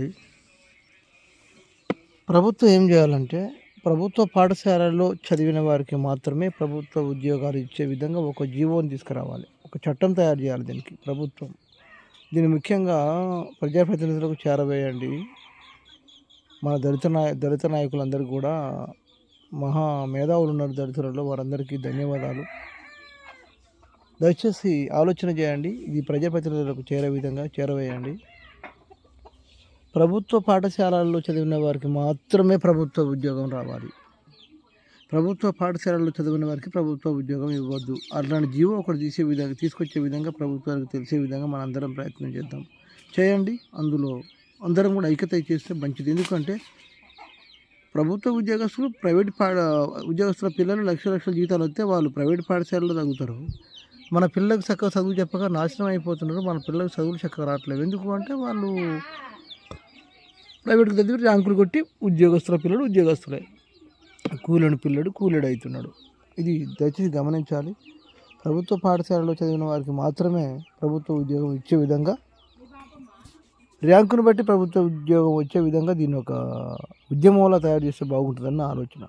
గమనించండి. ప్రభుత్వం ఏం చేయాలంటే, ప్రభుత్వ పాఠశాలల్లో చదివిన వారికి మాత్రమే ప్రభుత్వ ఉద్యోగాలు ఇచ్చే విధంగా ఒక జీవోని తీసుకురావాలి. ఒక చట్టం తయారు చేయాలి దీనికి ప్రభుత్వం. దీన్ని ముఖ్యంగా ప్రజాప్రతినిధులకు చేరవేయండి. మన దళిత నాయకులందరూ కూడా మహా మేధావులు ఉన్నారు దళితులలో, వారందరికీ ధన్యవాదాలు. దయచేసి ఆలోచన చేయండి. ఇది ప్రజాప్రతినిధులకు చేరవేయండి. ప్రభుత్వ పాఠశాలల్లో చదివిన వారికి మాత్రమే ప్రభుత్వ ఉద్యోగం రావాలి. ప్రభుత్వ పాఠశాలల్లో చదివిన వారికి ప్రభుత్వ ఉద్యోగం ఇవ్వద్దు. అలాంటి జీవో ఒకటి తీసుకొచ్చే విధంగా ప్రభుత్వానికి తెలిసే విధంగా మనందరం ప్రయత్నం చేయండి. అందులో అందరం కూడా ఐక్యత చేస్తే మంచిది. ఎందుకంటే ప్రభుత్వ ఉద్యోగస్తులు ఉద్యోగస్తుల పిల్లలు లక్షల జీతాలు వస్తే వాళ్ళు ప్రైవేట్ పాఠశాలలో తగ్గుతారు. మన పిల్లలకు చక్కగా చదువు చెప్పక నాశనం అయిపోతున్నారు. మన పిల్లలకు చదువులు చక్కగా రావట్లేదు. ఎందుకు అంటే వాళ్ళు ప్రైవేట్కి చదివి ర్యాంకులు కొట్టి ఉద్యోగస్తుల పిల్లడు ఉద్యోగస్తులే, కూలీని పిల్లడు కూలీడు అవుతున్నాడు. ఇది దయచేసి గమనించాలి. ప్రభుత్వ పాఠశాలలో చదివిన వారికి మాత్రమే ప్రభుత్వ ఉద్యోగం ఇచ్చే విధంగా, ర్యాంకును బట్టి ప్రభుత్వ ఉద్యోగం వచ్చే విధంగా దీన్ని ఒక ఉద్యమంలా తయారు చేస్తే బాగుంటుందన్న ఆలోచన.